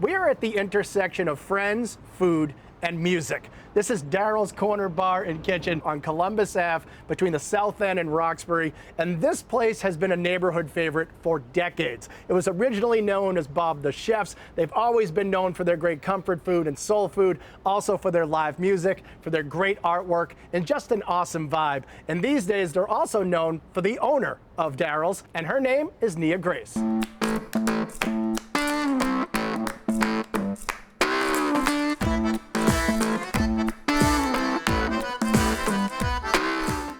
We are at the intersection of friends, food, and music. This is Darryl's Corner Bar and Kitchen on Columbus Ave between the South End and Roxbury, and this place has been a neighborhood favorite for decades. It was originally known as Bob the Chef's. They've always been known for their great comfort food and soul food, also for their live music, for their great artwork, and just an awesome vibe. And these days, they're also known for the owner of Darryl's, and her name is Nia Grace.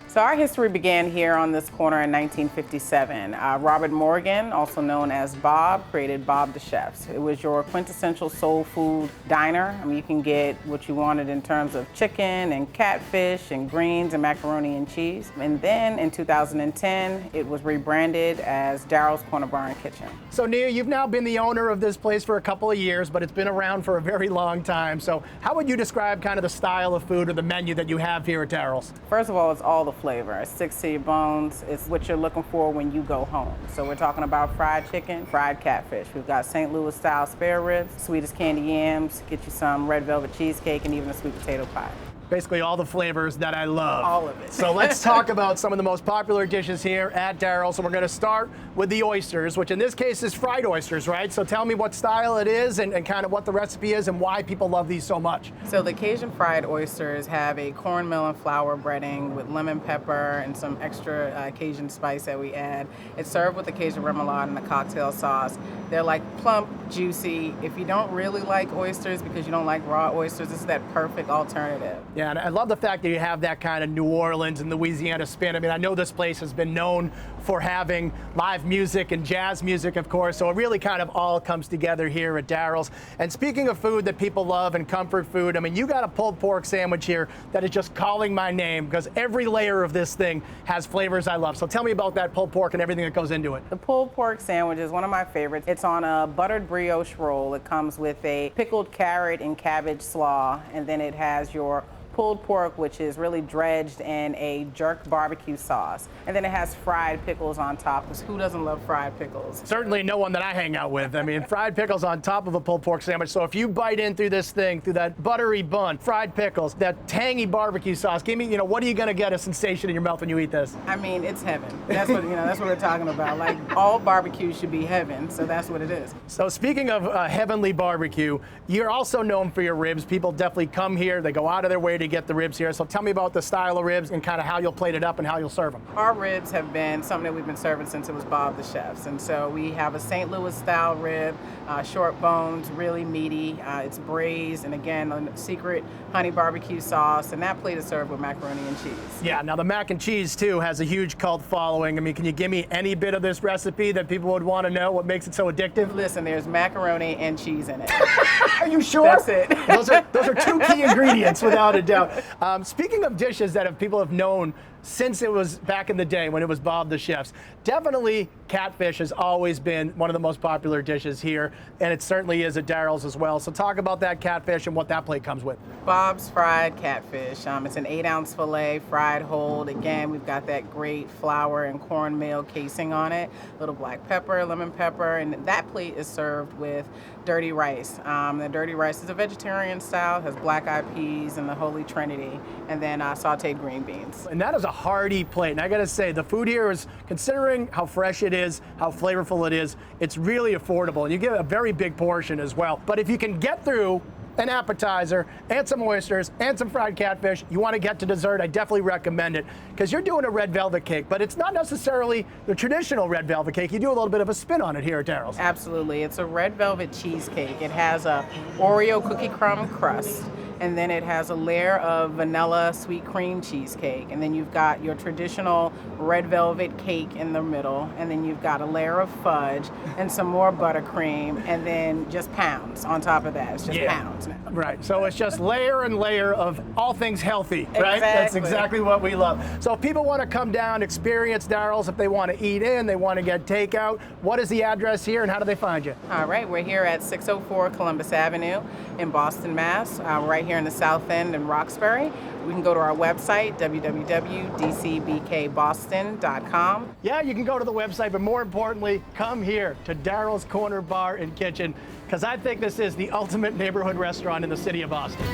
So our history began here on this corner in 1957. Robert Morgan, also known as Bob, created Bob the Chef's. It was your quintessential soul food diner. I mean, you can get what you wanted in terms of chicken and catfish and greens and macaroni and cheese. And then in 2010, it was rebranded as Darryl's Corner Bar and Kitchen. So Nia, you've now been the owner of this place for a couple of years, but it's been around for a very long time. So how would you describe kind of the style of food or the menu that you have here at Darryl's? First of all, it's all the flavor. It sticks to your bones. It's what you're looking for when you go home. So we're talking about fried chicken, fried catfish. We've got St. Louis style spare ribs, sweet as candy yams, get you some red velvet cheesecake, and even a sweet potato pie. Basically all the flavors that I love. All of it. So let's talk about some of the most popular dishes here at Darryl's. So we're going to start with the oysters, which in this case is fried oysters, right? So tell me what style it is and kind of what the recipe is and why people love these so much. So the Cajun fried oysters have a cornmeal and flour breading with lemon pepper and some extra Cajun spice that we add. It's served with the Cajun remoulade and the cocktail sauce. They're like plump, juicy. If you don't really like oysters because you don't like raw oysters, this is that perfect alternative. Yeah, and I love the fact that you have that kind of New Orleans and Louisiana spin. I mean, I know this place has been known for having live music and jazz music, of course, so it really kind of all comes together here at Darryl's. And speaking of food that people love and comfort food, I mean, you got a pulled pork sandwich here that is just calling my name because every layer of this thing has flavors I love. So tell me about that pulled pork and everything that goes into it. The pulled pork sandwich is one of my favorites. It's on a buttered brioche roll. It comes with a pickled carrot and cabbage slaw, and then it has your pulled pork, which is really dredged in a jerk barbecue sauce. And then it has fried pickles on top, because who doesn't love fried pickles? Certainly no one that I hang out with. I mean, fried pickles on top of a pulled pork sandwich. So if you bite in through this thing, through that buttery bun, fried pickles, that tangy barbecue sauce, give me, what are you gonna get a sensation in your mouth when you eat this? I mean, it's heaven. That's what, that's what we're talking about. Like, all barbecue should be heaven, so that's what it is. So speaking of heavenly barbecue, you're also known for your ribs. People definitely come here, they go out of their way to get the ribs here. So tell me about the style of ribs and kind of how you'll plate it up and how you'll serve them. Our ribs have been something that we've been serving since it was Bob the Chef's. And so we have a St. Louis style rib, short bones, really meaty. It's braised, and again, a secret honey barbecue sauce. And that plate is served with macaroni and cheese. Yeah, now the mac and cheese too has a huge cult following. I mean, can you give me any bit of this recipe that people would want to know? What makes it so addictive? Listen, there's macaroni and cheese in it. Are you sure? That's it. Those are two key ingredients without a doubt. Speaking of dishes that people have known since it was back in the day when it was Bob the Chef's, definitely catfish has always been one of the most popular dishes here, and it certainly is at Darryl's as well. So talk about that catfish and what that plate comes with. Bob's fried catfish. It's an 8-ounce fillet, fried whole. Again, we've got that great flour and cornmeal casing on it, little black pepper, lemon pepper, and that plate is served with dirty rice. The dirty rice is a vegetarian style, has black-eyed peas and the Holy Trinity, and then sauteed green beans. And that is a hearty plate. And I gotta say, the food here is, considering how fresh it is, how flavorful it is, it's really affordable. And you get a very big portion as well. But if you can get through an appetizer and some oysters and some fried catfish, you want to get to dessert, I definitely recommend it, because you're doing a red velvet cake, but it's not necessarily the traditional red velvet cake. You do a little bit of a spin on it here at Darryl's. Absolutely. It's a red velvet cheesecake. It has a Oreo cookie crumb crust, and then it has a layer of vanilla sweet cream cheesecake, and then you've got your traditional red velvet cake in the middle, and then you've got a layer of fudge and some more buttercream, and then just pounds on top of that. It's just pounds now. Right, so it's just layer and layer of all things healthy, right? Exactly. That's exactly what we love. So if people want to come down, experience Darryl's, if they want to eat in, they want to get takeout, what is the address here and how do they find you? All right, we're here at 604 Columbus Avenue in Boston, Mass. Right here here in the South End and Roxbury. We can go to our website, www.dcbkboston.com. Yeah, you can go to the website, but more importantly, come here to Darryl's Corner Bar and Kitchen, because I think this is the ultimate neighborhood restaurant in the city of Boston.